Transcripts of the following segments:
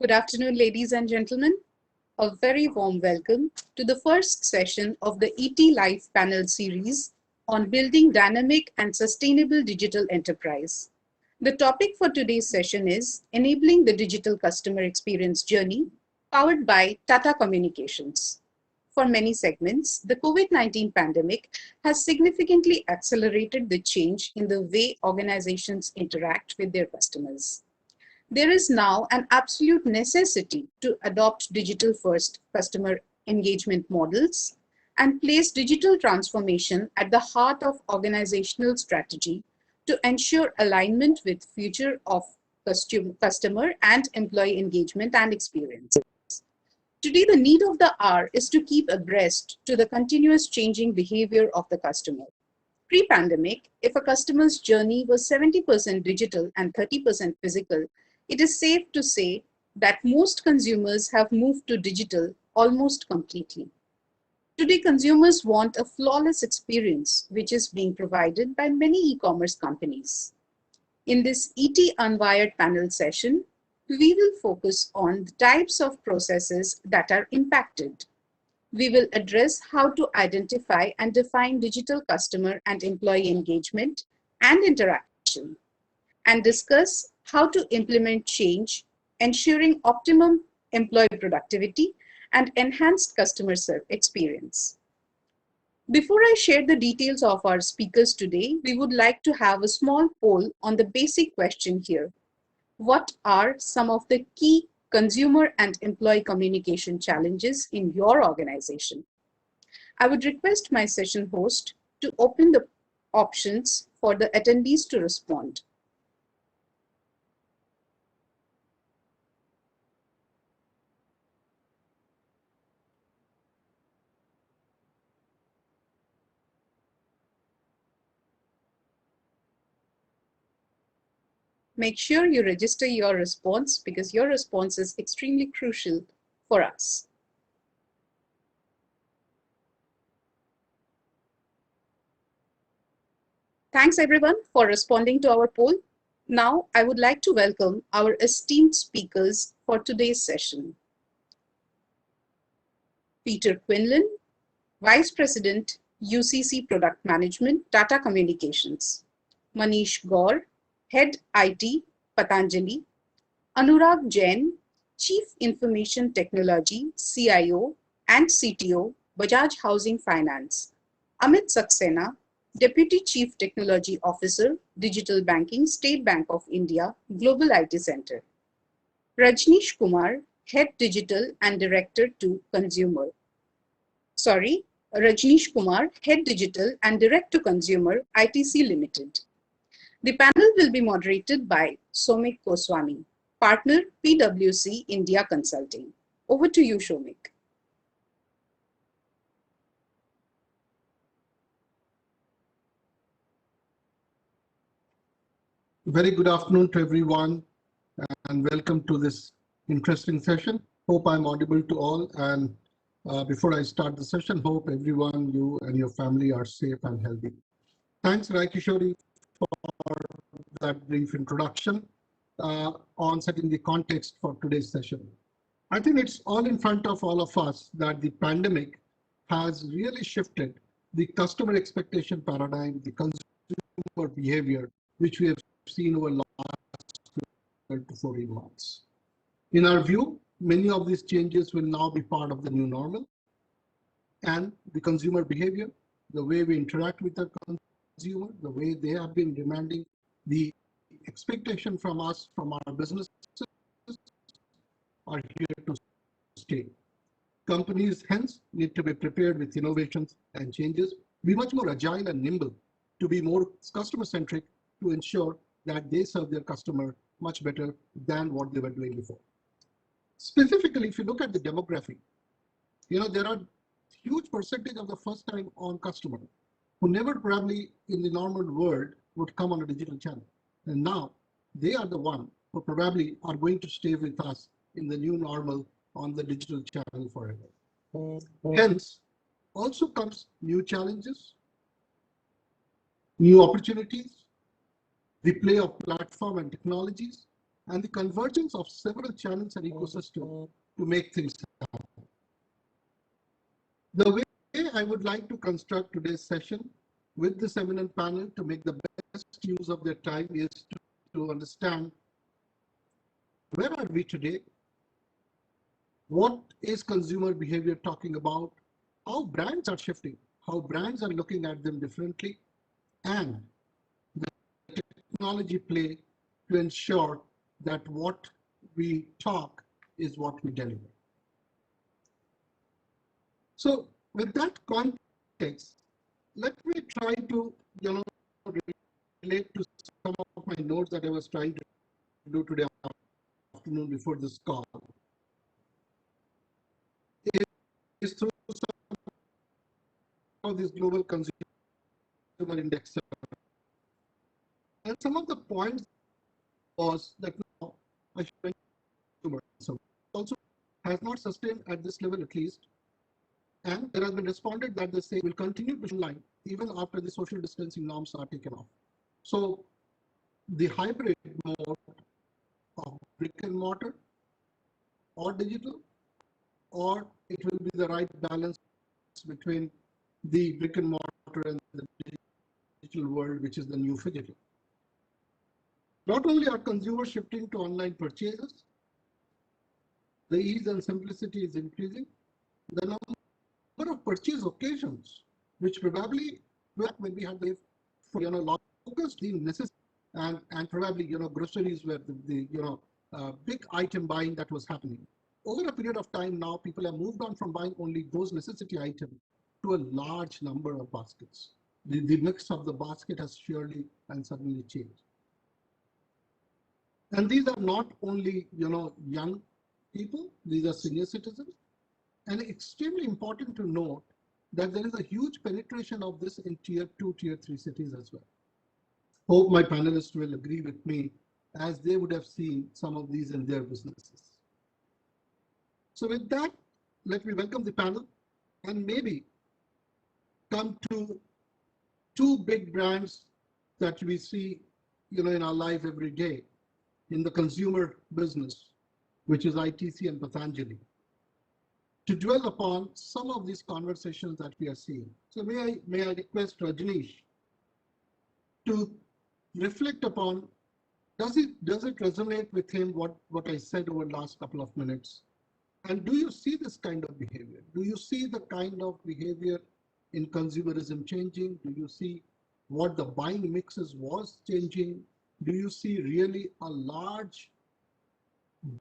Good afternoon, ladies and gentlemen. A very warm welcome to the first session of the ET Live panel series on building dynamic and sustainable digital enterprise. The topic for today's session is enabling the digital customer experience journey powered by Tata Communications. For many segments, the COVID-19 pandemic has significantly accelerated the change in the way organizations interact with their customers. There is now an absolute necessity to adopt digital-first customer engagement models and place digital transformation at the heart of organizational strategy to ensure alignment with future of customer and employee engagement and experience. Today, the need of the hour is to keep abreast to the continuous changing behavior of the customer. Pre-pandemic, if a customer's journey was 70% digital and 30% physical, it is safe to say that most consumers have moved to digital almost completely. Today, consumers want a flawless experience, which is being provided by many e-commerce companies. In this ET Unwired panel session, we will focus on the types of processes that are impacted. We will address how to identify and define digital customer and employee engagement and interaction, and discuss how to implement change, ensuring optimum employee productivity and enhanced customer experience. Before I share the details of our speakers today, we would like to have a small poll on the basic question here. What are some of the key consumer and employee communication challenges in your organization? I would request my session host to open the options for the attendees to respond. Make sure you register your response because your response is extremely crucial for us. Thanks everyone for responding to our poll. Now I would like to welcome our esteemed speakers for today's session. Peter Quinlan, Vice President, UCC Product Management, Tata Communications. Manish Gaur, Head IT, Patanjali. Anurag Jain, Chief Information Technology, CIO and CTO, Bajaj Housing Finance. Amit Saxena, Deputy Chief Technology Officer, Digital Banking, State Bank of India, Global IT Center. Rajneesh Kumar, Head Digital and Director to Consumer. Rajneesh Kumar, Head Digital and Direct to Consumer, ITC Limited. The panel will be moderated by Somik Goswami, Partner, PwC India Consulting. Over to you, Somik. Very good afternoon to everyone and welcome to this interesting session. Hope I'm audible to all, and before I start the session, hope everyone, you and your family are safe and healthy. Thanks, Rai Kishori, for that brief introduction on setting the context for today's session. I think it's all in front of all of us that the pandemic has really shifted the customer expectation paradigm, the consumer behavior, which we have seen over the last 12 to 14 months. In our view, many of these changes will now be part of the new normal, and the consumer behavior, the way we interact with the consumer, the way they have been demanding the expectation from us, from our businesses, are here to stay. Companies hence need to be prepared with innovations and changes, be much more agile and nimble, to be more customer-centric, to ensure that they serve their customer much better than what they were doing before. Specifically, if you look at the demographic, there are huge percentage of the first-time on customer who never probably in the normal world would come on a digital channel. And now they are the one who probably are going to stay with us in the new normal on the digital channel forever. Hence, also comes new challenges, new opportunities, the play of platform and technologies, and the convergence of several channels and ecosystems to make things happen. The way I would like to construct today's session with this eminent panel to make the best use of their time is to understand where are we today, what is consumer behavior talking about, how brands are shifting, how brands are looking at them differently, and the technology play to ensure that what we talk is what we deliver. So with that context, let me try to relate to some of my notes that I was trying to do today afternoon before this call. Is through some of these global consumer index. And some of the points was that now consumer also has not sustained at this level at least. And there has been responded that they say will continue to line even after the social distancing norms are taken off. So the hybrid mode of brick and mortar or digital, or it will be the right balance between the brick and mortar and the digital world, which is the new phygital. Not only are consumers shifting to online purchases, the ease and simplicity is increasing. The number of purchase occasions, which probably when we had the focused the necessity and probably groceries were the big item buying that was happening. Over a period of time now, people have moved on from buying only those necessity items to a large number of baskets. The mix of the basket has surely and suddenly changed. And these are not only young people, these are senior citizens. And extremely important to note that there is a huge penetration of this in tier 2, tier 3 cities as well. Hope my panelists will agree with me, as they would have seen some of these in their businesses. So with that, let me welcome the panel and maybe come to two big brands that we see in our life every day in the consumer business, which is ITC and Patanjali, to dwell upon some of these conversations that we are seeing. So may I request Rajneesh to reflect upon, does it resonate with him what I said over the last couple of minutes? And do you see this kind of behavior? Do you see the kind of behavior in consumerism changing? Do you see what the buying mixes was changing? Do you see really a large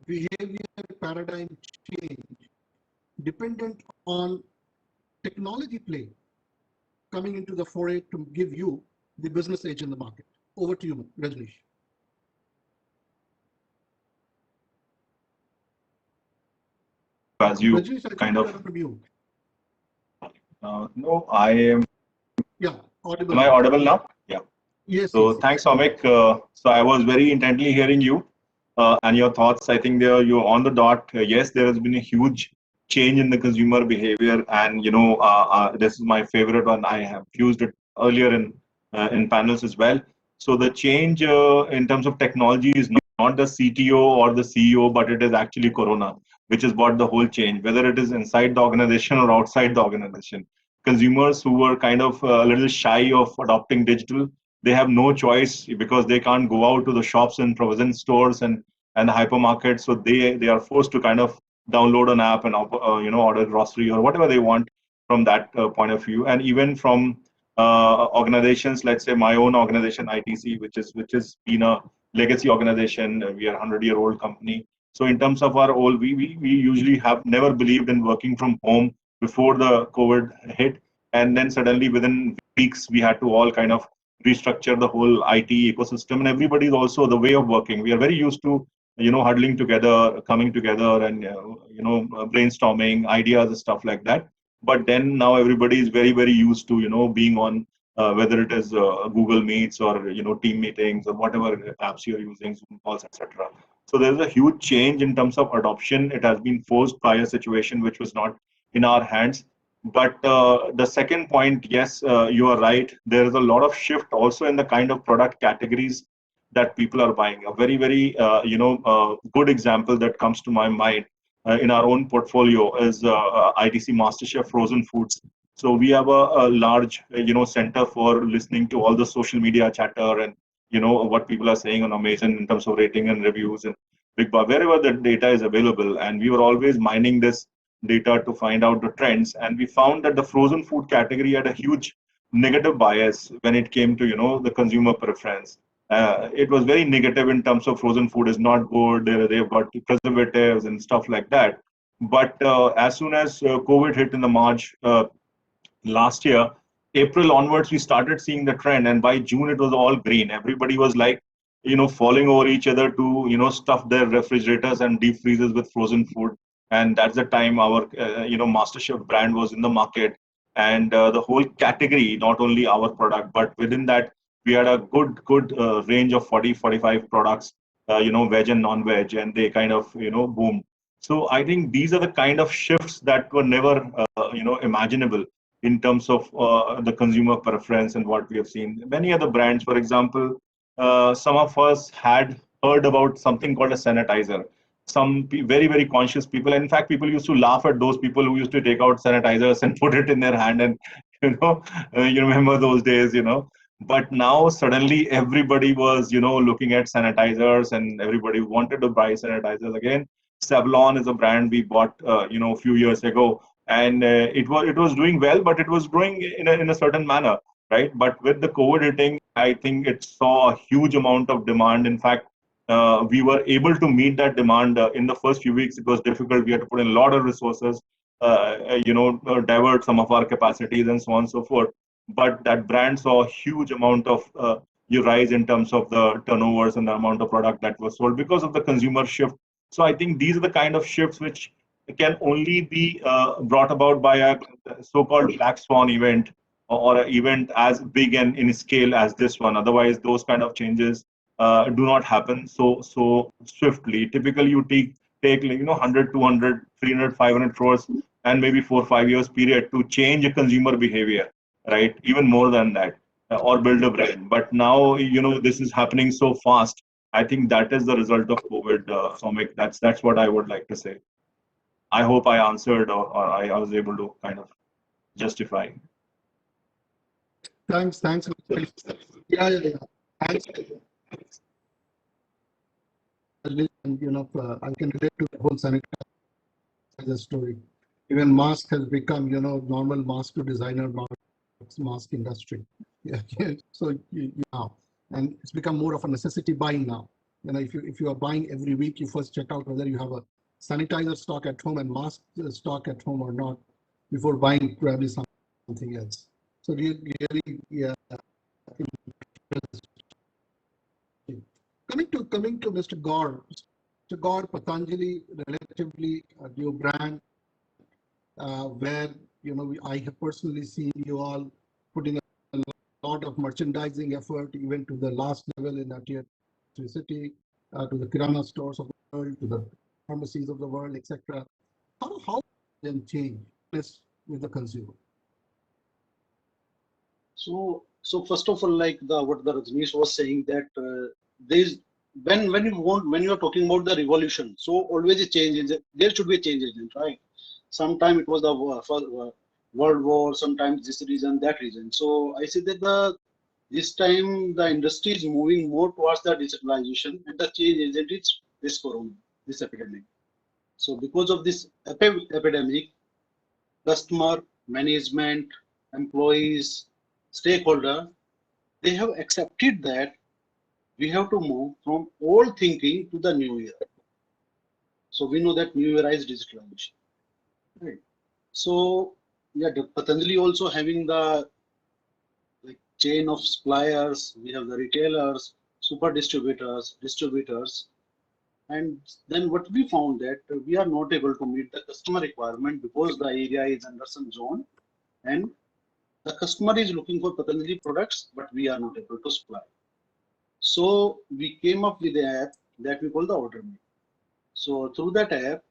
behavior paradigm change dependent on technology play coming into the foray to give you the business edge in the market? Over to you, Rajneesh. As you Rajneesh, kind of from you. no, I am. Yeah, audible. Am I audible now? Yeah. Yes. So yes, thanks, Amik. So I was very intently hearing you and your thoughts. I think you're on the dot. Yes, there has been a huge change in the consumer behavior, and this is my favorite one. I have used it earlier in panels as well. So the change in terms of technology is not the CTO or the CEO, but it is actually Corona, which has brought the whole change, whether it is inside the organization or outside the organization. Consumers who were kind of a little shy of adopting digital, they have no choice because they can't go out to the shops and provision stores and the hypermarkets. So they are forced to kind of download an app and order grocery or whatever they want from that point of view. And even from organizations, let's say my own organization ITC, which has been a legacy organization. We are a 100-year-old company. So in terms of our role, we usually have never believed in working from home before the COVID hit, and then suddenly within weeks we had to all kind of restructure the whole IT ecosystem, and everybody is also the way of working. We are very used to huddling together, coming together, and brainstorming ideas and stuff like that. But then now everybody is very used to being on whether it is Google Meets or team meetings or whatever apps you're using, Zoom calls, etc. So there's a huge change in terms of adoption. It has been forced by a situation which was not in our hands. But the second point, yes, you are right. There is a lot of shift also in the kind of product categories that people are buying. A very, very, good example that comes to my mind in our own portfolio is ITC MasterChef Frozen Foods. So we have a large, center for listening to all the social media chatter and, what people are saying on Amazon in terms of rating and reviews and Big Bar, wherever the data is available. And we were always mining this data to find out the trends. And we found that the frozen food category had a huge negative bias when it came to, the consumer preference. It was very negative in terms of frozen food is not good. They've got preservatives and stuff like that. But as soon as COVID hit in the March last year, April onwards, we started seeing the trend. And by June, it was all green. Everybody was like, falling over each other to, stuff their refrigerators and deep freezers with frozen food. And that's the time our, MasterChef brand was in the market. And the whole category, not only our product, but within that, we had a good range of 40, 45 products, veg and non-veg, and they kind of, boomed. So I think these are the kind of shifts that were never, imaginable in terms of the consumer preference and what we have seen. Many other brands, for example, some of us had heard about something called a sanitizer. Some very, very conscious people. In fact, people used to laugh at those people who used to take out sanitizers and put it in their hand. And, you remember those days, But now suddenly everybody was, looking at sanitizers and everybody wanted to buy sanitizers again. Savlon is a brand we bought, a few years ago, and it was doing well, but it was growing in a certain manner, right? But with the COVID hitting, I think it saw a huge amount of demand. In fact, we were able to meet that demand in the first few weeks. It was difficult. We had to put in a lot of resources, divert some of our capacities and so on and so forth. But that brand saw a huge amount of rise in terms of the turnovers and the amount of product that was sold because of the consumer shift. So I think these are the kind of shifts which can only be brought about by a so-called black swan event or an event as big and in scale as this one. Otherwise, those kind of changes do not happen so swiftly. Typically, you take 100, 200, 300, 500 crores and maybe 4 or 5 years period to change a consumer behavior, right? Even more than that, or build a brand. But now, this is happening so fast. I think that is the result of COVID, Soumik. That's what I would like to say. I hope I answered or I was able to kind of justify. Thanks. Yeah. Thanks. I can relate to the whole sanitizer story. Even mask has become, normal mask to designer mask industry. Yeah. So now, and it's become more of a necessity buying now. If you are buying every week, you first check out whether you have a sanitizer stock at home and mask stock at home or not before buying probably something else. So really, yeah. Coming to Mr. Gaur. Mr. Gaur, Patanjali, relatively a new brand, where I have personally seen you all putting a lot of merchandising effort, even to the last level in that tier 3 city, to the Kirana stores of the world, to the pharmacies of the world, etc. How then change this with the consumer? So first of all, like what the Rajneesh was saying, that there's when you are talking about the revolution, so always a change is there should be a change agent, right? Sometimes it was the World War, sometimes this reason, that reason. So I see that this time the industry is moving more towards the digitalization, and the change agent is this corona, this epidemic. So because of this epidemic, customer, management, employees, stakeholder, they have accepted that we have to move from old thinking to the new era. So we know that new era is digitalization. Right. So yeah, Patanjali also having the chain of suppliers, we have the retailers, super distributors, and then what we found that we are not able to meet the customer requirement because the area is under some zone and the customer is looking for Patanjali products, but we are not able to supply. So we came up with an app that we call the Order Me. So through that app,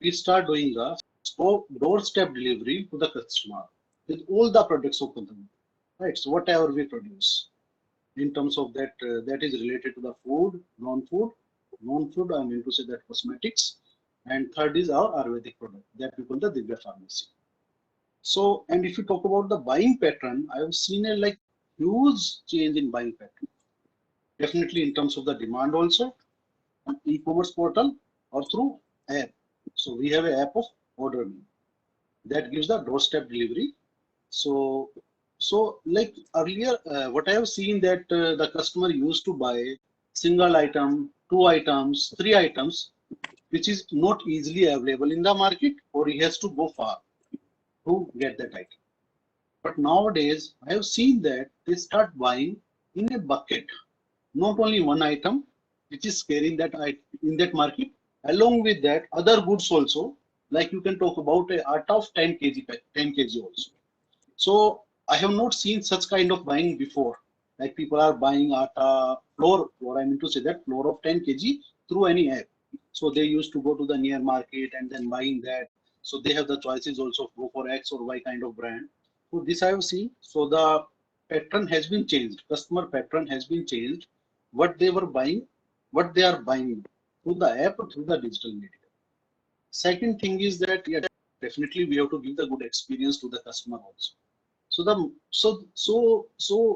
we start doing a doorstep delivery to the customer with all the products of Patanjali, right? So whatever we produce. in terms of that, that is related to the food, non-food. Non-food, I mean to say that cosmetics. And third is our Ayurvedic product that we call the Divya Pharmacy. So, and if you talk about the buying pattern, I have seen a like huge change in buying pattern. Definitely in terms of the demand also, on e-commerce portal or through app. So we have an app of Order Me that gives the doorstep delivery. So, so like earlier, what I have seen that the customer used to buy single item, 2 items, 3 items, which is not easily available in the market, or he has to go far to get that item. But nowadays, I have seen that they start buying in a bucket, not only one item, which is carrying that in that market. Along with that, other goods also, like you can talk about a atta of 10 kg, 10 kg also. So I have not seen such kind of buying before. Like people are buying atta flour, or I mean to say that flour of 10 kg through any app. So they used to go to the near market and then buying that. So they have the choices also go for X or Y kind of brand. So this I have seen. So the pattern has been changed. Customer pattern has been changed. What they were buying, what they are buying through the app or through the digital media. Second thing is that yeah, definitely we have to give the good experience to the customer also. So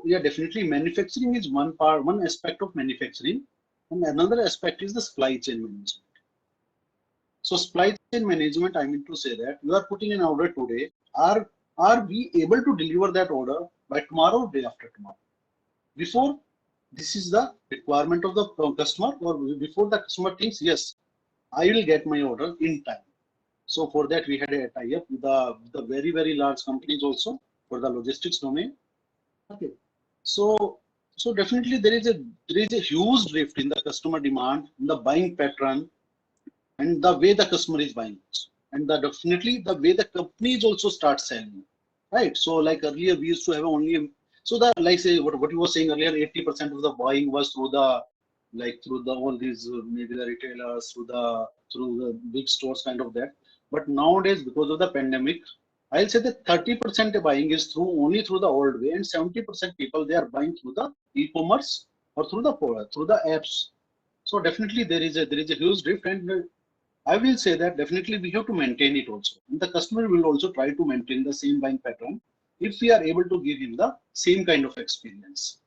yeah, definitely manufacturing is one part, one aspect of manufacturing, and another aspect is the supply chain management. So supply chain management, I mean to say that you are putting an order today. Are we able to deliver that order by tomorrow or day after tomorrow? Before this is the requirement of the customer, or before the customer thinks, yes, I will get my order in time. So for that, we had a tie-up with the very, very large companies also for the logistics domain. Okay. So definitely there is a huge drift in the customer demand, in the buying pattern, and the way the customer is buying. And definitely the way the companies also start selling. Right. So like earlier we used to have only like say what you were saying earlier, 80% of the buying was through the all these maybe the retailers through the big stores kind of that. But nowadays, because of the pandemic, I'll say that 30% buying is only through the old way, and 70% people they are buying through the e-commerce or through the apps. So definitely there is a huge drift, and I will say that definitely we have to maintain it also. And the customer will also try to maintain the same buying pattern if we are able to give him the same kind of experience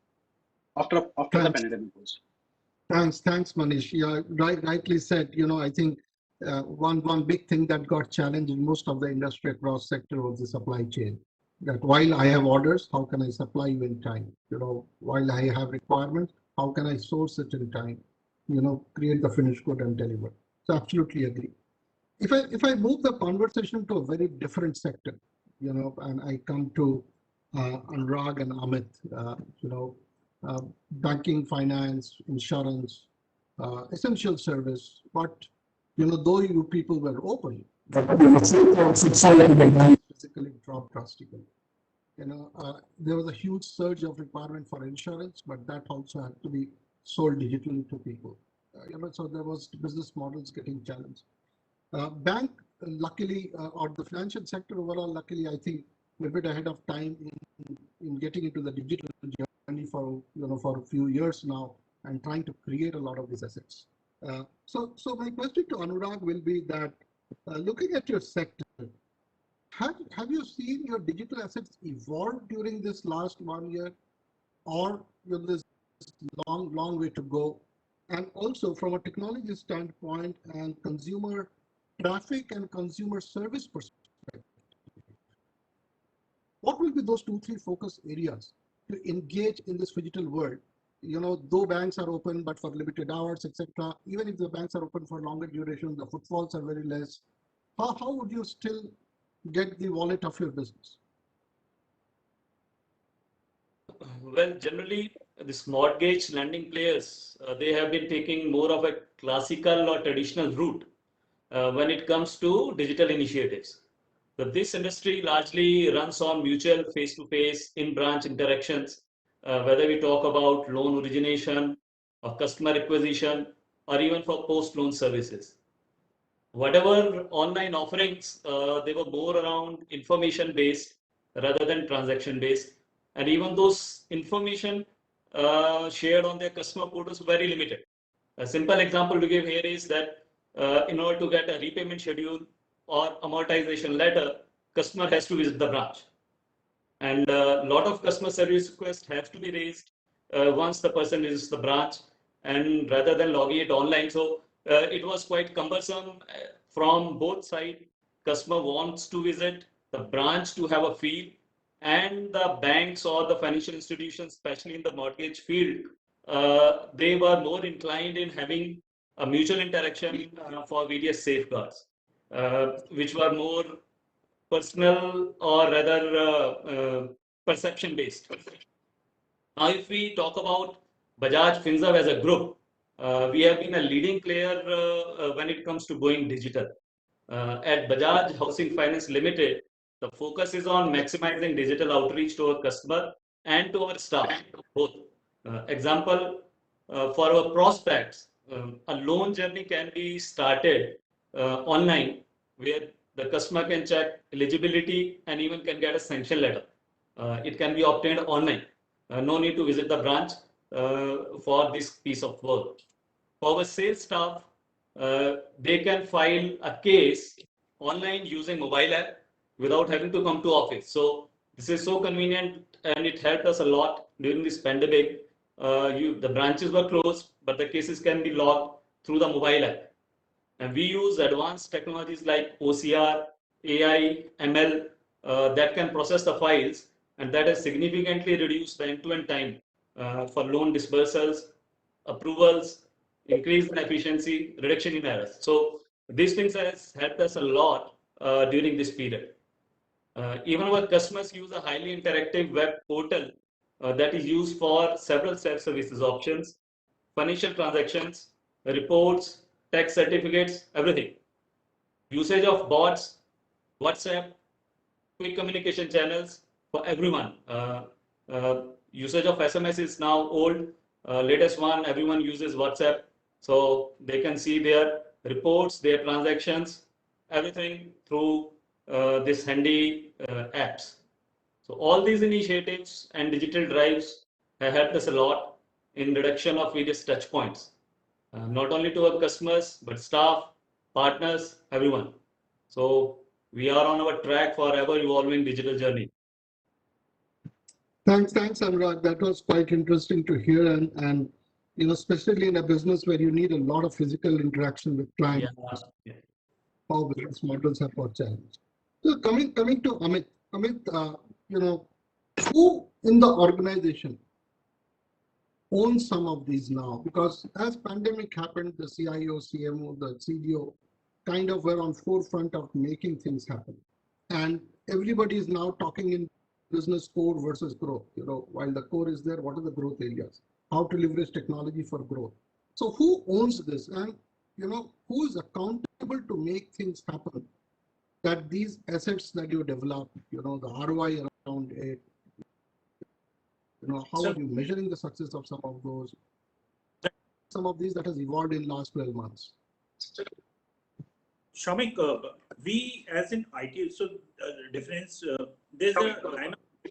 after the Thanks. pandemic also. Thanks, Manish. Yeah, rightly said. I think one big thing that got challenged in most of the industry across sector was the supply chain. That while I have orders, how can I supply you in time? While I have requirements, how can I source it in time? Create the finished good and deliver. So absolutely agree. If I move the conversation to a very different sector, and I come to Anurag and Amit, banking, finance, insurance, essential service, but though you people were open, physically dropped drastically. There was a huge surge of requirement for insurance, but that also had to be sold digitally to people. So there was business models getting challenged. Bank, luckily, or the financial sector overall, luckily, I think we're a bit ahead of time in getting into the digital journey for a few years now and trying to create a lot of these assets. So my question to Anurag will be that looking at your sector, have you seen your digital assets evolve during this last 1 year, or there's long way to go? And also from a technology standpoint and consumer traffic and consumer service perspective, what will be those 2-3 focus areas to engage in this digital world? Though banks are open, but for limited hours, etc. Even if the banks are open for longer duration, the footfalls are very less. How would you still get the wallet of your business? Well, generally, these mortgage lending players, they have been taking more of a classical or traditional route when it comes to digital initiatives. So this industry largely runs on mutual face-to-face in-branch interactions, whether we talk about loan origination or customer acquisition or even for post-loan services. Whatever online offerings, they were more around information-based rather than transaction-based. And even those information shared on their customer portals very limited. A simple example to give here is that in order to get a repayment schedule or amortization letter, customer has to visit the branch. And a lot of customer service requests have to be raised once the person visits the branch, and rather than logging it online. So it was quite cumbersome from both sides. Customer wants to visit the branch to have a feel, and the banks or the financial institutions, especially in the mortgage field, they were more inclined in having a mutual interaction for various safeguards, which were more personal or rather perception based. Now, if we talk about Bajaj Finserv as a group, we have been a leading player when it comes to going digital. At Bajaj Housing Finance Limited, the focus is on maximizing digital outreach to our customer and to our staff, both. Example, for our prospects, a loan journey can be started online, where the customer can check eligibility and even can get a sanction letter. It can be obtained online. No need to visit the branch for this piece of work. For our sales staff, they can file a case online using mobile app without having to come to office. So this is so convenient, and it helped us a lot during this pandemic. The branches were closed, but the cases can be logged through the mobile app. And we use advanced technologies like OCR, AI, ML that can process the files, and that has significantly reduced the end-to-end time for loan disbursals, approvals, increase in efficiency, reduction in errors. So these things has helped us a lot during this period. Even our customers use a highly interactive web portal that is used for several self-services options, financial transactions, reports, tax certificates, everything. Usage of bots, WhatsApp, quick communication channels for everyone. Usage of SMS is now old. Latest one, everyone uses WhatsApp. So they can see their reports, their transactions, everything through this handy apps. So all these initiatives and digital drives have helped us a lot in reduction of various touch points, not only to our customers, but staff, partners, everyone. So we are on our track for ever evolving digital journey. Thanks, Anurag. That was quite interesting to hear, and you know, especially in a business where you need a lot of physical interaction with clients, how business models have got challenged. So coming to Amit, you know, who in the organization owns some of these now? Because as pandemic happened, the CIO, CMO, the CDO kind of were on forefront of making things happen, and everybody is now talking in business core versus growth. You know, while the core is there, what are the growth areas? How to leverage technology for growth? So who owns this, and you know, who is accountable to make things happen? That these assets that you develop, you know, the ROI around it, you know, how are you measuring the success of some of those? Some of these that has evolved in last 12 months. Shamik, we as in IT, so difference, there's a line of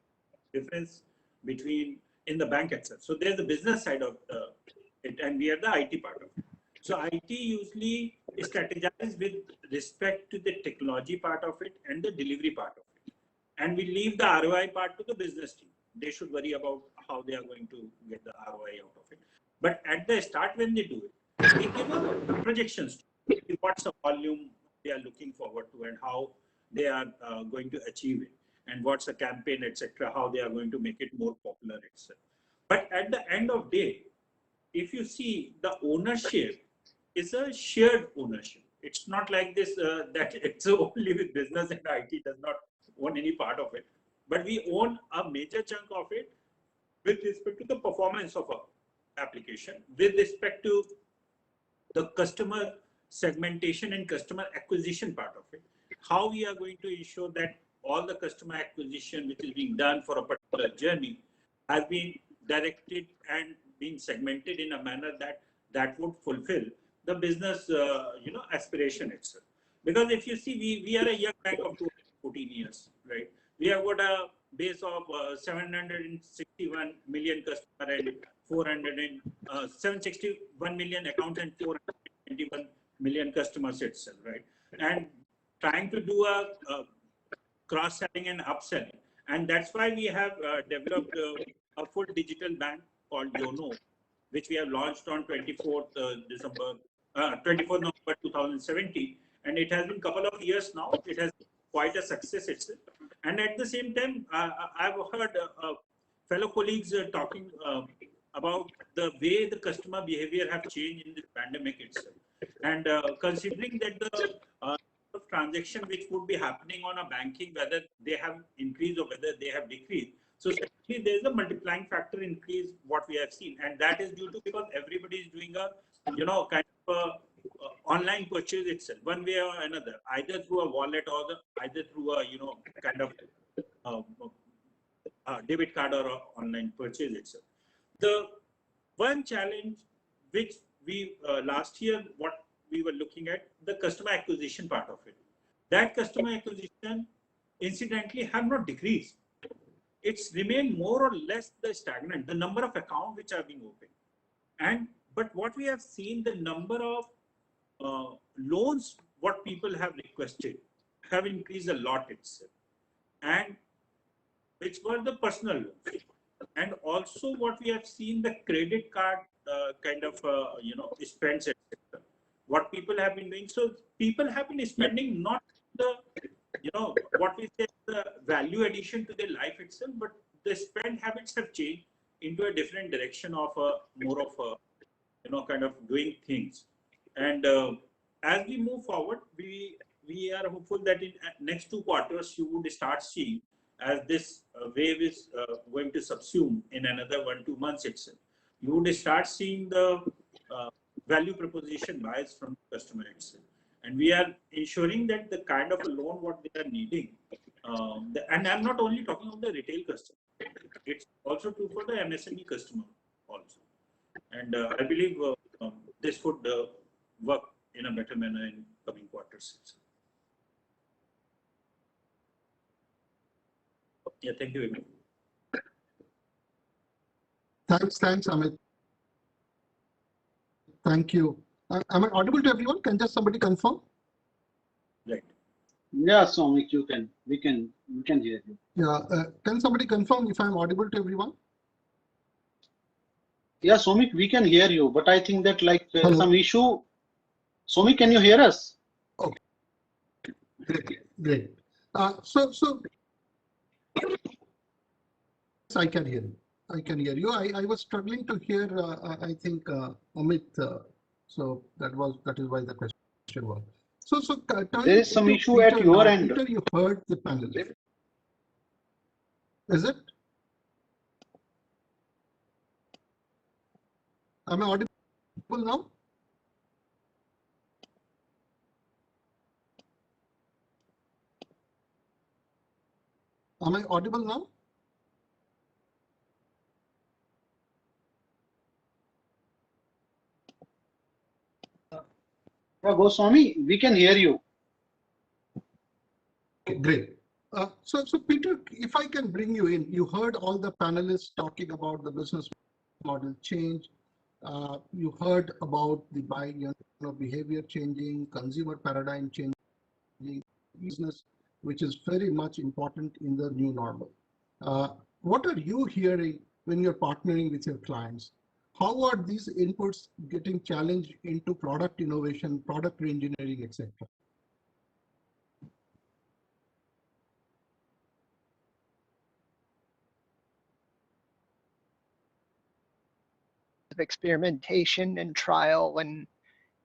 difference between in the bank itself. So there's the business side of it, and we are the IT part of it. So IT usually strategizes with respect to the technology part of it and the delivery part of it. And we leave the ROI part to the business team. They should worry about how they are going to get the ROI out of it. But at the start, when they do it, they give up projections. What's the volume they are looking forward to, and how they are going to achieve it, and what's the campaign, etc., how they are going to make it more popular, etc. But at the end of day, if you see, the ownership is a shared ownership. It's not like this that it's only with business and IT does not own any part of it, but we own a major chunk of it with respect to the performance of our application, with respect to the customer segmentation and customer acquisition part of it. How we are going to ensure that all the customer acquisition which is being done for a particular journey has been directed and being segmented in a manner that would fulfill the business aspiration itself. Because if you see, we are a young bank of 14 years, right? We have got a base of 761 million customer and 761 million accounts and 421 million customers itself, right? And trying to do a cross-selling and upselling. And that's why we have developed a full digital bank called YONO, which we have launched on 24th November 2017. And it has been a couple of years now. It has quite a success itself. And at the same time, I've heard fellow colleagues talking about the way the customer behavior have changed in this pandemic itself. And considering that the transaction which would be happening on a banking, whether they have increased or whether they have decreased. So certainly there is a multiplying factor increase what we have seen, and that is due to because everybody is doing a kind of a online purchase itself, one way or another, either through a wallet or either through a kind of debit card or a online purchase itself. The one challenge which we last year what we were looking at, the customer acquisition part of it. That customer acquisition incidentally have not decreased. It's remained more or less the stagnant, the number of accounts which are being opened. But what we have seen, the number of loans what people have requested have increased a lot itself, and which were the personal loans. And also what we have seen, the credit card kind of spends, etc. What people have been doing. So people have been spending not the, what we say the value addition to their life itself, but the spend habits have changed into a different direction of more of a, kind of doing things. And as we move forward, we are hopeful that in next 2 quarters, you would start seeing as this wave is going to subsume in another 1-2 months itself, you would start seeing the value proposition bias from the customer itself. And we are ensuring that the kind of a loan what they are needing, and I'm not only talking about the retail customer, it's also true for the MSME customer also. And I believe this would work in a better manner in coming quarters. Yeah, thank you very much. Thanks, Amit. Thank you. Am I audible to everyone? Can just somebody confirm? Right. Yeah, Soumik, we can hear you. Yeah. Can somebody confirm if I'm audible to everyone? Yeah, Soumik, we can hear you, but I think that like there is Hello. some issue. Soumik, can you hear us? Okay. Great. So I can hear you. I was struggling to hear. I think Amit. So that is why the question was. So There is some issue Peter at your now. end. Peter, you heard the panel. Is it? Am I audible now? Am I audible now? Yeah, Goswami, we can hear you. Okay, great. So Peter, if I can bring you in, you heard all the panelists talking about the business model change. You heard about the buying behavior changing, consumer paradigm changing, business, which is very much important in the new normal. What are you hearing when you're partnering with your clients? How are these inputs getting challenged into product innovation, product reengineering, etc.? Of experimentation and trial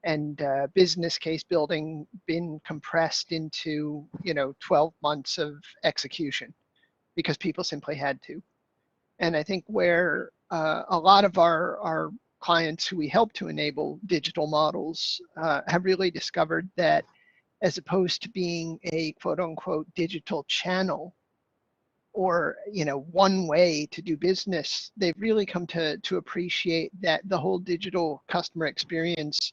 and business case building been compressed into 12 months of execution because people simply had to. And I think where a lot of our clients who we help to enable digital models have really discovered that as opposed to being a quote unquote digital channel or one way to do business, they've really come to appreciate that the whole digital customer experience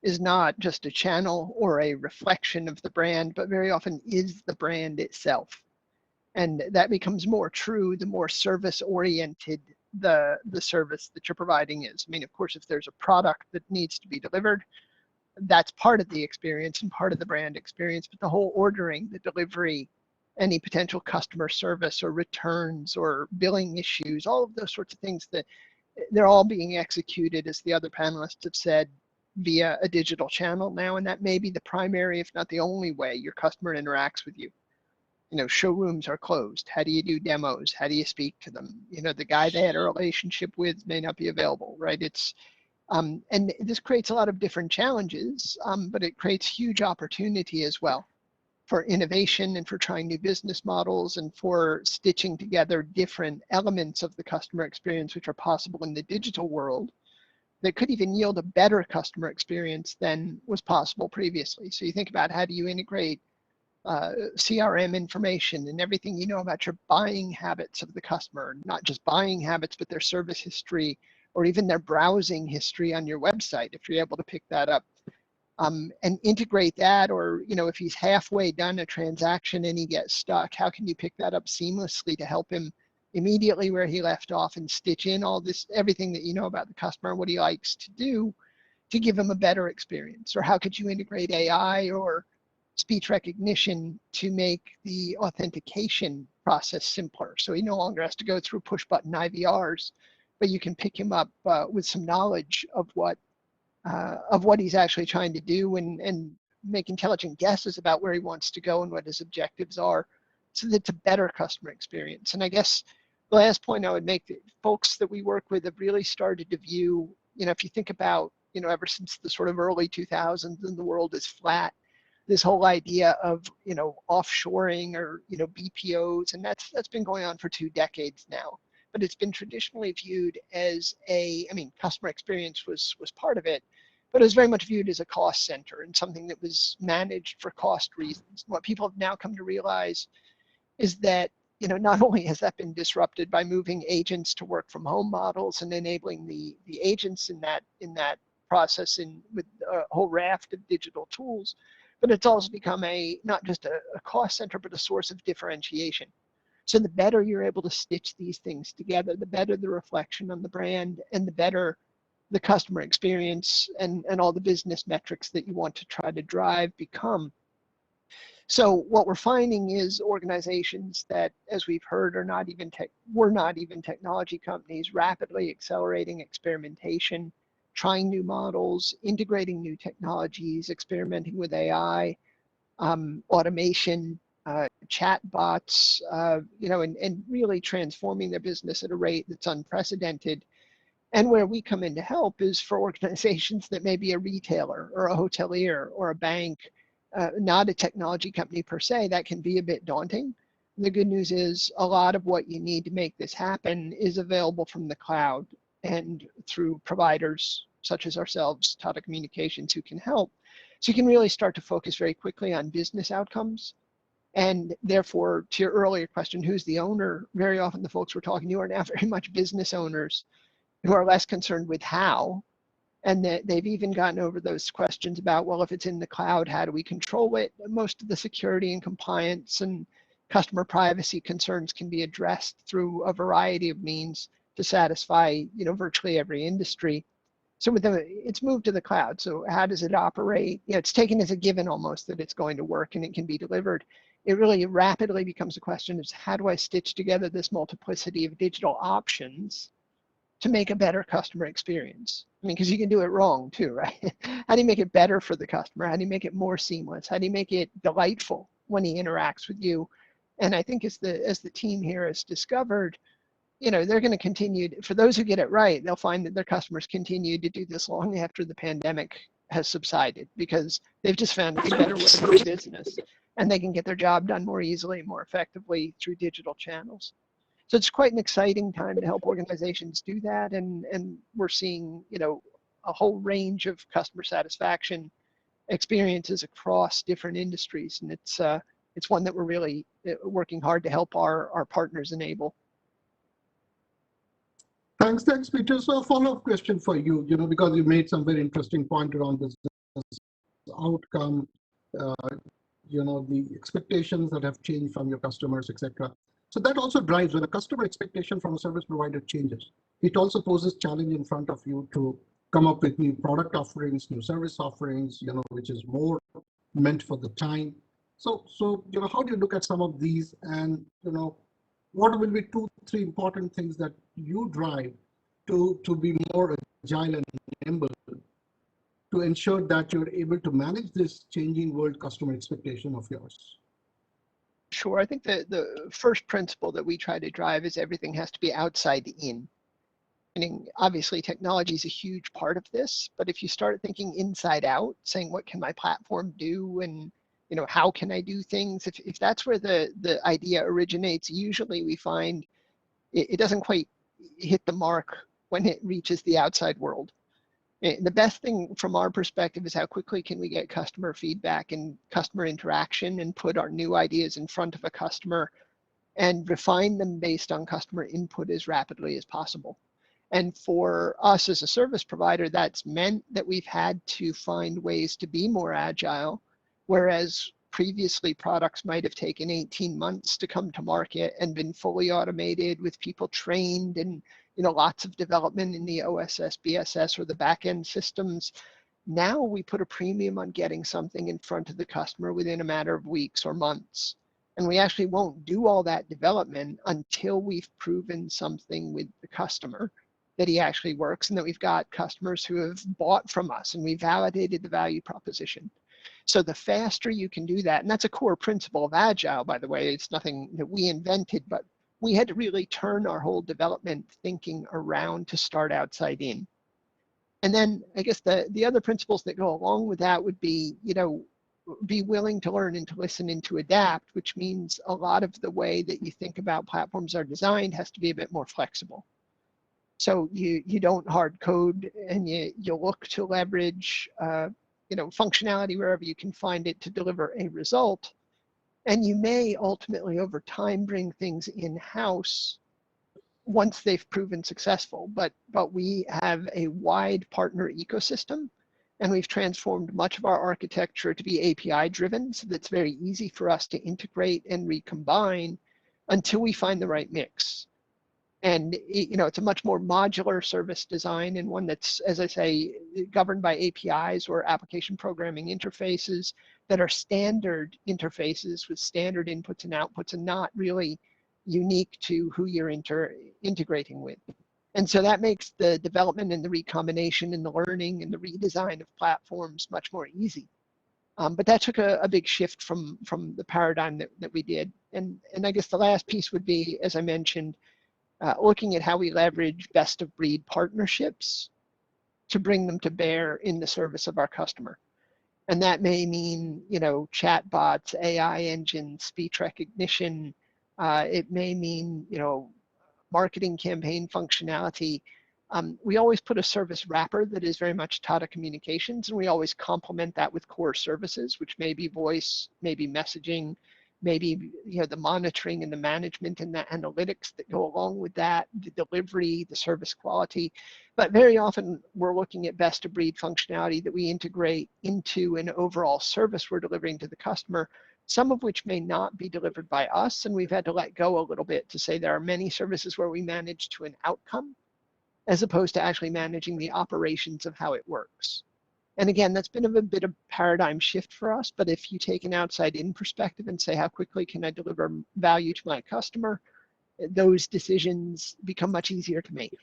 is not just a channel or a reflection of the brand, but very often is the brand itself. And that becomes more true the more service oriented the service that you're providing is. I mean, of course, if there's a product that needs to be delivered, that's part of the experience and part of the brand experience, but the whole ordering, the delivery, any potential customer service or returns or billing issues, all of those sorts of things, that they're all being executed, as the other panelists have said, via a digital channel now, and that may be the primary, if not the only way your customer interacts with you. You know, showrooms are closed. How do you do demos? How do you speak to them? You know, the guy they had a relationship with may not be available, right? It's and this creates a lot of different challenges, but it creates huge opportunity as well for innovation and for trying new business models and for stitching together different elements of the customer experience which are possible in the digital world that could even yield a better customer experience than was possible previously. So you think about, how do you integrate CRM information and everything you know about your buying habits of the customer, not just buying habits, but their service history or even their browsing history on your website, if you're able to pick that up, and integrate that. Or, you know, if he's halfway done a transaction and he gets stuck, how can you pick that up seamlessly to help him immediately where he left off and stitch in all this, everything that you know about the customer and what he likes to do to give him a better experience? Or how could you integrate AI or speech recognition to make the authentication process simpler, so he no longer has to go through push button IVRs, but you can pick him up with some knowledge of what he's actually trying to do, and make intelligent guesses about where he wants to go and what his objectives are, so that it's a better customer experience. And I guess the last point I would make, that folks that we work with have really started to view, you know, if you think about, you know, ever since the sort of early 2000s and the world is flat, this whole idea of, you know, offshoring or, you know, BPOs, and that's been going on for 2 decades now. But it's been traditionally viewed as I mean, customer experience was part of it, but it was very much viewed as a cost center and something that was managed for cost reasons. What people have now come to realize is that, you know, not only has that been disrupted by moving agents to work from home models and enabling the agents in that process with a whole raft of digital tools, but it's also become not just a cost center, but a source of differentiation. So the better you're able to stitch these things together, the better the reflection on the brand and the better the customer experience and all the business metrics that you want to try to drive become. So what we're finding is organizations that, as we've heard, were not even technology companies, rapidly accelerating experimentation, trying new models, integrating new technologies, experimenting with AI, automation, chat bots, you know, and really transforming their business at a rate that's unprecedented. And where we come in to help is for organizations that may be a retailer or a hotelier or a bank, not a technology company per se. That can be a bit daunting. The good news is a lot of what you need to make this happen is available from the cloud and through providers such as ourselves, Tata Communications, who can help. So you can really start to focus very quickly on business outcomes. And therefore, to your earlier question, who's the owner? Very often the folks we're talking to are now very much business owners who are less concerned with how. And they've even gotten over those questions about, well, if it's in the cloud, how do we control it? Most of the security and compliance and customer privacy concerns can be addressed through a variety of means to satisfy, you know, virtually every industry. So it's moved to the cloud. So how does it operate? You know, it's taken as a given almost that it's going to work and it can be delivered. It really rapidly becomes a question of, how do I stitch together this multiplicity of digital options to make a better customer experience? I mean, because you can do it wrong too, right? How do you make it better for the customer? How do you make it more seamless? How do you make it delightful when he interacts with you? And I think as the team here has discovered, you know, they're going to continue, for those who get it right, they'll find that their customers continue to do this long after the pandemic has subsided, because they've just found it's a better way to do business, and they can get their job done more easily, more effectively through digital channels. So it's quite an exciting time to help organizations do that, and we're seeing, you know, a whole range of customer satisfaction experiences across different industries, and it's one that we're really working hard to help our partners enable. Thanks, Peter. So a follow-up question for you, you know, because you made some very interesting point around business outcome. the expectations that have changed from your customers, etc. So that also drives when a customer expectation from a service provider changes. It also poses challenge in front of you to come up with new product offerings, new service offerings, which is more meant for the time. So how do you look at some of these, and what will be 2-3 important things that you drive to be more agile and nimble to ensure that you're able to manage this changing world customer expectation of yours? Sure. I think the first principle that we try to drive is everything has to be outside in. Meaning, obviously, technology is a huge part of this, but if you start thinking inside out, saying, what can my platform do? And, how can I do things? If that's where the idea originates, usually we find it doesn't quite hit the mark when it reaches the outside world. The best thing from our perspective is how quickly can we get customer feedback and customer interaction and put our new ideas in front of a customer and refine them based on customer input as rapidly as possible. And for us as a service provider, that's meant that we've had to find ways to be more agile, whereas previously products might have taken 18 months to come to market and been fully automated with people trained and lots of development in the OSS, BSS, or the back-end systems. Now we put a premium on getting something in front of the customer within a matter of weeks or months. And we actually won't do all that development until we've proven something with the customer that he actually works, and that we've got customers who have bought from us and we validated the value proposition. So the faster you can do that, and that's a core principle of Agile, by the way, it's nothing that we invented, but we had to really turn our whole development thinking around to start outside in. And then I guess the other principles that go along with that would be, be willing to learn and to listen and to adapt, which means a lot of the way that you think about platforms are designed has to be a bit more flexible. So you don't hard code, and you look to leverage functionality wherever you can find it to deliver a result. And you may ultimately over time bring things in-house once they've proven successful. But we have a wide partner ecosystem, and we've transformed much of our architecture to be API driven, so that's very easy for us to integrate and recombine until we find the right mix. And it's a much more modular service design, and one that's, as I say, governed by APIs or application programming interfaces that are standard interfaces with standard inputs and outputs, and not really unique to who you're integrating with. And so that makes the development and the recombination and the learning and the redesign of platforms much more easy. But that took a big shift from the paradigm that we did. And I guess the last piece would be, as I mentioned, looking at how we leverage best of breed partnerships to bring them to bear in the service of our customer. And that may mean, chatbots, AI engines, speech recognition. It may mean, marketing campaign functionality. We always put a service wrapper that is very much Tata Communications, and we always complement that with core services, which may be voice, maybe messaging, maybe the monitoring and the management and the analytics that go along with that, the delivery, the service quality. But very often we're looking at best of breed functionality that we integrate into an overall service we're delivering to the customer, some of which may not be delivered by us, and we've had to let go a little bit to say there are many services where we manage to an outcome as opposed to actually managing the operations of how it works. And again, that's been a bit of paradigm shift for us, but if you take an outside-in perspective and say, how quickly can I deliver value to my customer, those decisions become much easier to make.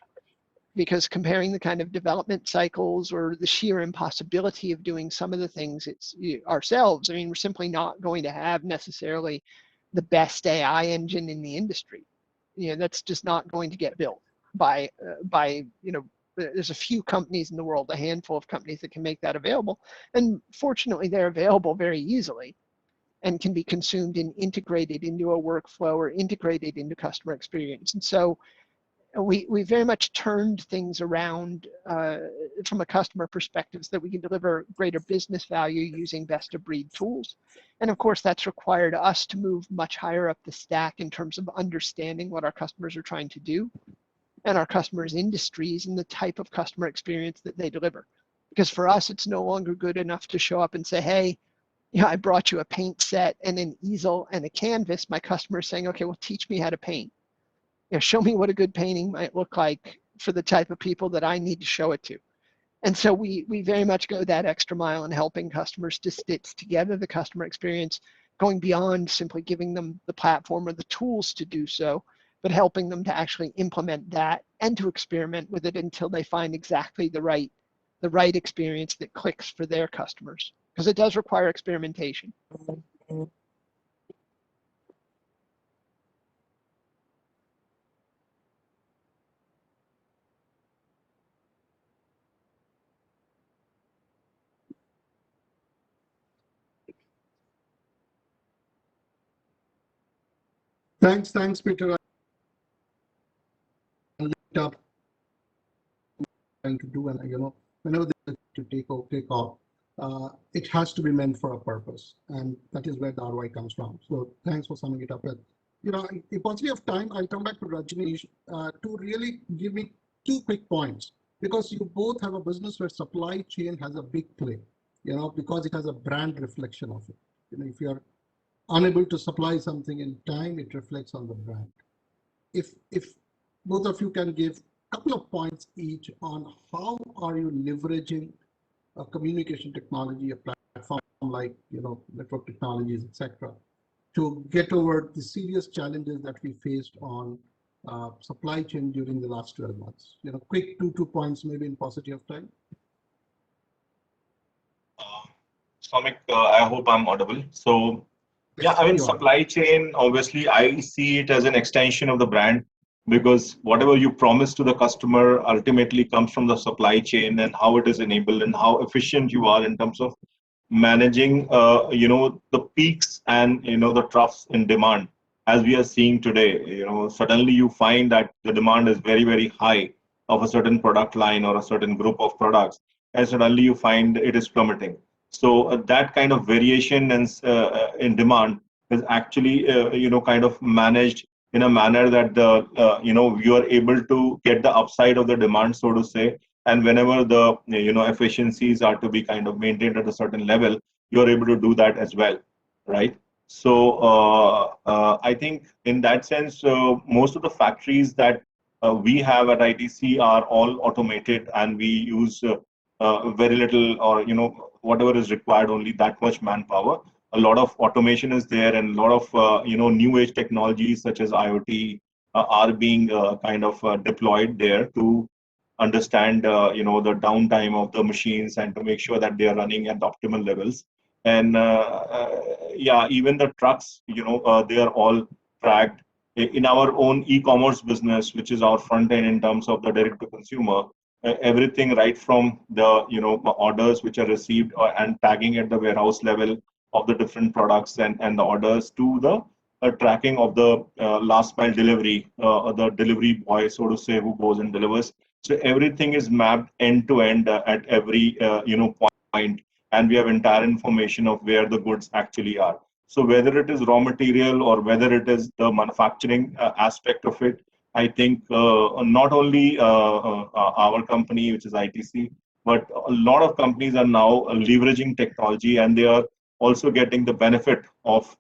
Because comparing the kind of development cycles or the sheer impossibility of doing some of the things ourselves, we're simply not going to have necessarily the best AI engine in the industry. That's just not going to get built by there's a few companies in the world, a handful of companies that can make that available. And fortunately, they're available very easily and can be consumed and integrated into a workflow or integrated into customer experience. And so we very much turned things around from a customer perspective so that we can deliver greater business value using best of breed tools. And of course, that's required us to move much higher up the stack in terms of understanding what our customers are trying to do and our customers' industries and the type of customer experience that they deliver. Because for us, it's no longer good enough to show up and say, hey, you know, I brought you a paint set and an easel and a canvas, my customer is saying, okay, well, teach me how to paint. You know, show me what a good painting might look like for the type of people that I need to show it to. And so we very much go that extra mile in helping customers to stitch together the customer experience, going beyond simply giving them the platform or the tools to do so, but helping them to actually implement that and to experiment with it until they find exactly the right experience that clicks for their customers, because it does require experimentation. Thanks, Peter. Up and to do, and whenever they to take off, it has to be meant for a purpose, and that is where the ROI comes from. So thanks for summing it up. If possibly of time, I'll come back to Rajneesh to really give me 2 quick points, because you both have a business where supply chain has a big play, because it has a brand reflection of it. If you're unable to supply something in time, it reflects on the brand. If both of you can give a couple of points each on how are you leveraging a communication technology, a platform like network technologies, etc., to get over the serious challenges that we faced on supply chain during the last 12 months. Quick two points, maybe in paucity of time. Soumik, I hope I'm audible. So, yeah, I mean, supply chain, obviously, I see it as an extension of the brand, because whatever you promise to the customer ultimately comes from the supply chain and how it is enabled and how efficient you are in terms of managing, the peaks and, the troughs in demand. As we are seeing today, suddenly you find that the demand is very, very high of a certain product line or a certain group of products, and suddenly you find it is plummeting. So that kind of variation in demand is actually, kind of managed in a manner that you are able to get the upside of the demand, so to say. And whenever the efficiencies are to be kind of maintained at a certain level, you are able to do that as well, right? So I think in that sense, most of the factories that we have at ITC are all automated, and we use very little, or whatever is required, only that much manpower. A lot of automation is there, and a lot of new age technologies such as IoT are being kind of deployed there to understand the downtime of the machines and to make sure that they are running at optimal levels. And yeah, even the trucks, they are all tracked. In our own e-commerce business, which is our front end in terms of the direct to consumer, everything right from the orders which are received and tagging at the warehouse level of the different products and the orders, to the tracking of the last mile delivery, the delivery boy, so to say, who goes and delivers. So everything is mapped end to end at every point, and we have entire information of where the goods actually are. So whether it is raw material or whether it is the manufacturing aspect of it, I think not only our company, which is ITC, but a lot of companies are now leveraging technology, and they are also getting the benefit of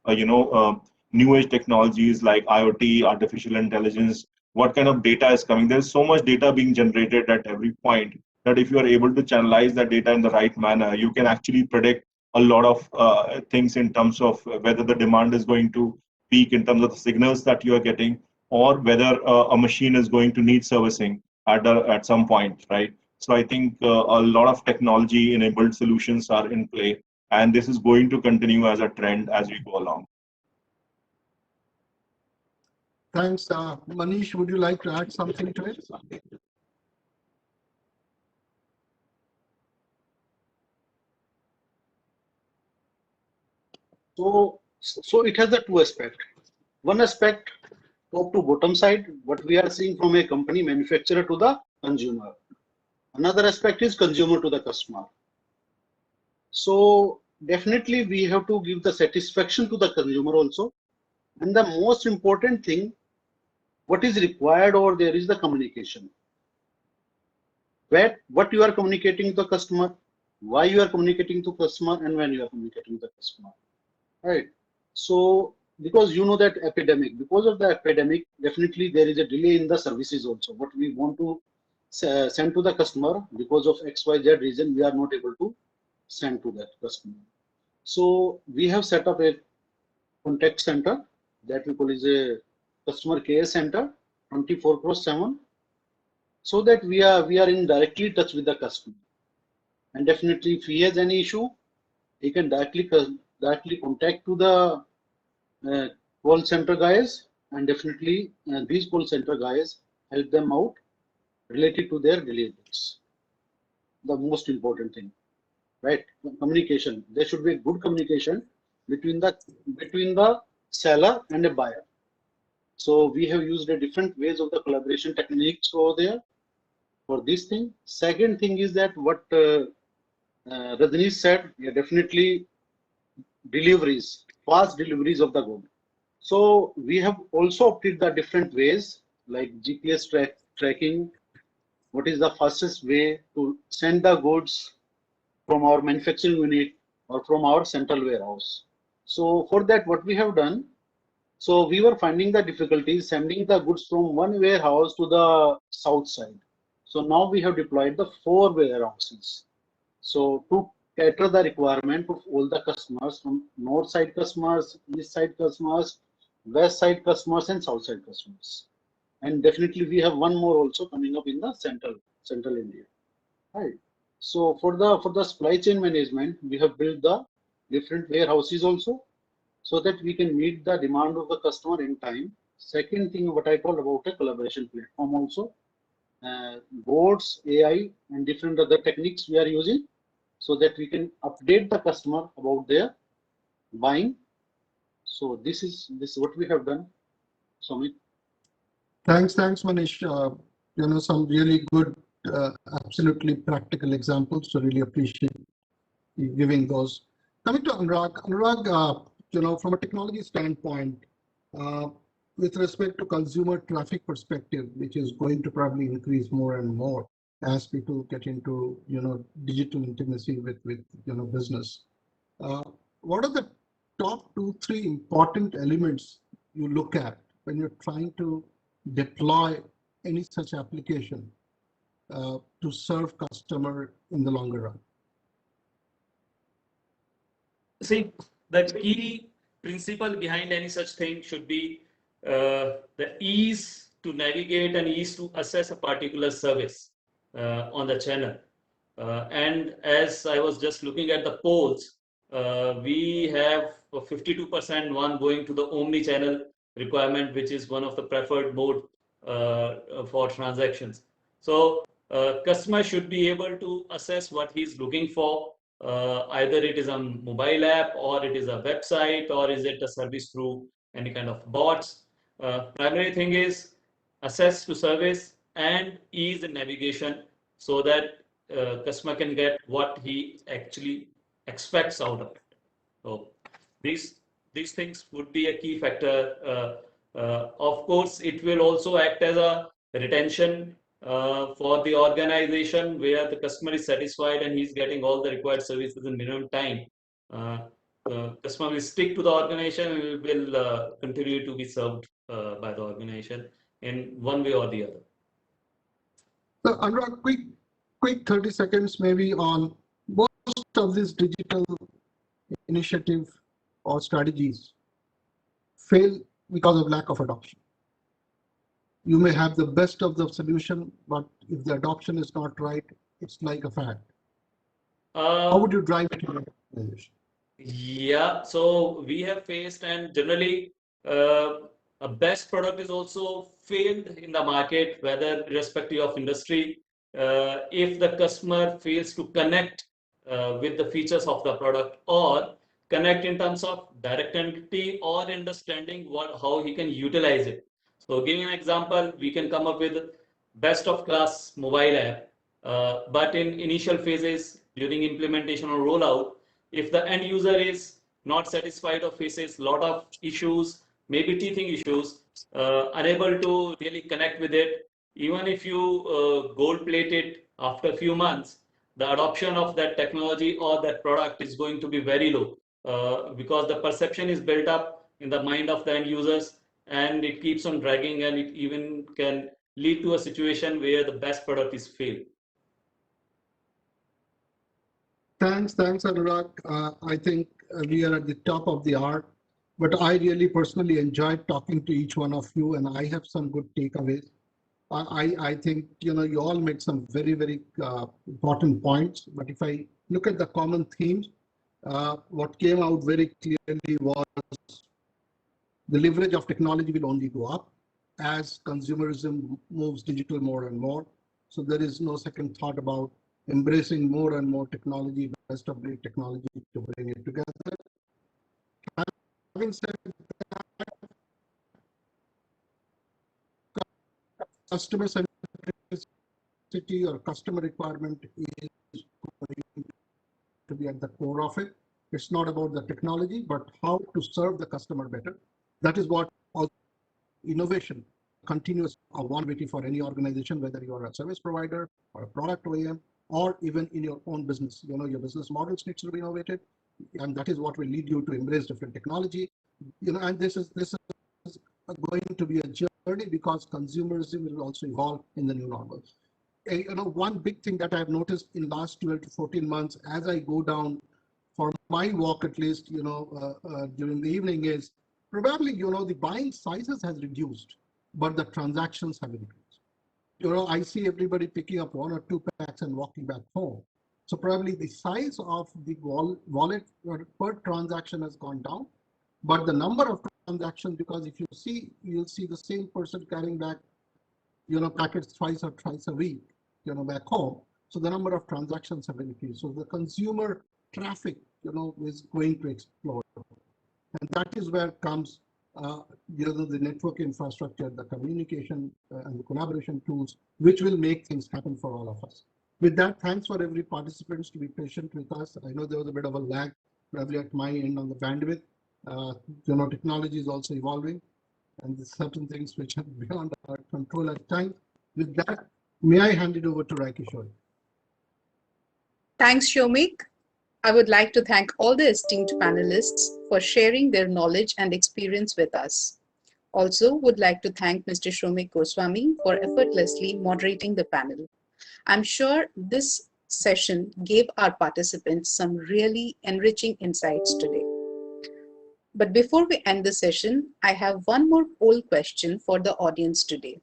new age technologies like IoT, artificial intelligence. What kind of data is coming? There's so much data being generated at every point that if you are able to channelize that data in the right manner, you can actually predict a lot of things in terms of whether the demand is going to peak in terms of the signals that you are getting, or whether a machine is going to need servicing at some point, right? So I think a lot of technology enabled solutions are in play, and this is going to continue as a trend as we go along. Thanks. Manish, would you like to add something to it? So it has the 2 aspects. One aspect, top to bottom side, what we are seeing from a company manufacturer to the consumer. Another aspect is consumer to the customer. So definitely we have to give the satisfaction to the consumer also. And the most important thing, what is required over there is the communication. What you are communicating to the customer, why you are communicating to customer and when you are communicating to the customer, right? So because you know that because of the epidemic, definitely there is a delay in the services also. What we want to send to the customer, because of XYZ reason, we are not able to send to that customer. So we have set up a contact center that we call is a customer care center 24/7, so that we are in directly touch with the customer. And definitely if he has any issue, he can directly contact to the call center guys, and definitely these call center guys help them out related to their deliveries. The most important thing, right? Communication. There should be good communication between the seller and a buyer. So we have used a different ways of the collaboration techniques over there for this thing. Second thing is that what Rajnish said, yeah, definitely deliveries, fast deliveries of the good. So we have also opted the different ways like GPS tracking. What is the fastest way to send the goods from our manufacturing unit or from our central warehouse? So for that, what we have done, so we were finding the difficulties sending the goods from one warehouse to the south side. So now we have deployed the 4 warehouses. So to cater the requirement of all the customers, from north side customers, east side customers, west side customers, and south side customers. And definitely we have one more also coming up in the central India. Right. So for the supply chain management, we have built the different warehouses also, so that we can meet the demand of the customer in time. Second thing, what I told about a collaboration platform also, boards, AI, and different other techniques we are using, so that we can update the customer about their buying. So this is what we have done, Sumit. Thanks, Manish. Some really good, absolutely practical examples. So really appreciate you giving those. Coming to Anurag. Anurag, from a technology standpoint, with respect to consumer traffic perspective, which is going to probably increase more and more as people get into, digital intimacy with business. What are the top 2-3 important elements you look at when you're trying to deploy any such application to serve customer in the longer run? See, the key principle behind any such thing should be the ease to navigate and ease to access a particular service on the channel. And as I was just looking at the polls, we have 52% one going to the omni-channel requirement, which is one of the preferred mode for transactions. So customer should be able to assess what he's looking for. Either it is a mobile app, or it is a website, or is it a service through any kind of bots. Primary thing is access to service and ease in navigation, so that customer can get what he actually expects out of it. So these things would be a key factor. Of course, it will also act as a retention for the organization, where the customer is satisfied and he's getting all the required services in minimum time. Customer will stick to the organization and will continue to be served by the organization in one way or the other. So Anurag, quick 30 seconds maybe on most of these digital initiative or strategies fail because of lack of adoption. You may have the best of the solution, but if the adoption is not right, it's like a fad. How would you drive it in your organization? Yeah, so we have faced, and generally a best product is also failed in the market, whether irrespective of industry. If the customer fails to connect with the features of the product, or connect in terms of direct entity or understanding how he can utilize it. So giving an example, we can come up with best of class mobile app, but in initial phases during implementation or rollout, if the end user is not satisfied or faces a lot of issues, maybe teething issues, unable to really connect with it, even if you gold plate it after a few months, the adoption of that technology or that product is going to be very low, because the perception is built up in the mind of the end users, and it keeps on dragging, and it even can lead to a situation where the best product is failed. Thanks, Anurag. I think we are at the top of the hour, but I really personally enjoyed talking to each one of you, and I have some good takeaways. I think you all made some very, very important points. But if I look at the common themes, what came out very clearly was the leverage of technology will only go up as consumerism moves digital more and more. So there is no second thought about embracing more and more technology, best of breed technology to bring it together. Having said that, customer centricity or customer requirement is going to be at the core of it. It's not about the technology, but how to serve the customer better. That is what innovation, continuous vulnerability for any organization, whether you are a service provider or a product OEM, or even in your own business. Your business models need to be innovated, and that is what will lead you to embrace different technology. And this is going to be a journey because consumerism will also evolve in the new normal. One big thing that I've noticed in last 12 to 14 months, as I go down for my walk, at least, during the evening, is probably, the buying sizes has reduced, but the transactions have increased. I see everybody picking up 1 or 2 packs and walking back home. So probably the size of the wallet per transaction has gone down, but the number of transactions, because if you'll see the same person carrying back, packets twice or thrice a week, back home. So the number of transactions have increased. So the consumer traffic, is going to explode. And that is where comes, the network infrastructure, the communication and the collaboration tools, which will make things happen for all of us. With that, thanks for every participants to be patient with us. I know there was a bit of a lag, probably at my end on the bandwidth. Technology is also evolving, and there's certain things which are beyond our control at times. With that, may I hand it over to Rai Kishore. Thanks, Shomik. I would like to thank all the esteemed panelists for sharing their knowledge and experience with us. Also, would like to thank Mr. Shomik Goswami for effortlessly moderating the panel. I'm sure this session gave our participants some really enriching insights today. But before we end the session, I have one more poll question for the audience today.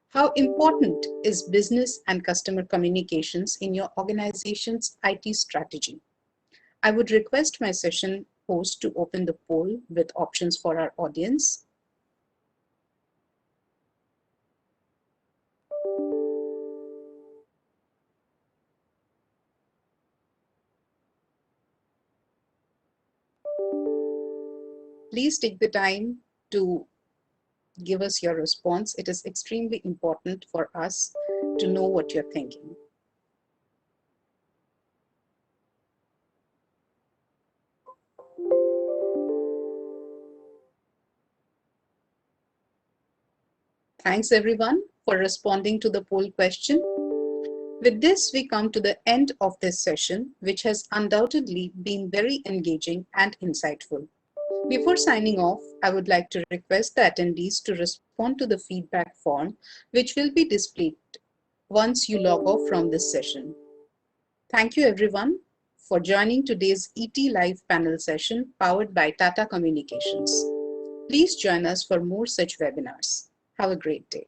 How important is business and customer communications in your organization's IT strategy? I would request my session host to open the poll with options for our audience. Please take the time to give us your response. It is extremely important for us to know what you're thinking. Thanks everyone for responding to the poll question. With this, we come to the end of this session, which has undoubtedly been very engaging and insightful. Before signing off, I would like to request the attendees to respond to the feedback form, which will be displayed once you log off from this session. Thank you everyone for joining today's ET Live panel session powered by Tata Communications. Please join us for more such webinars. Have a great day.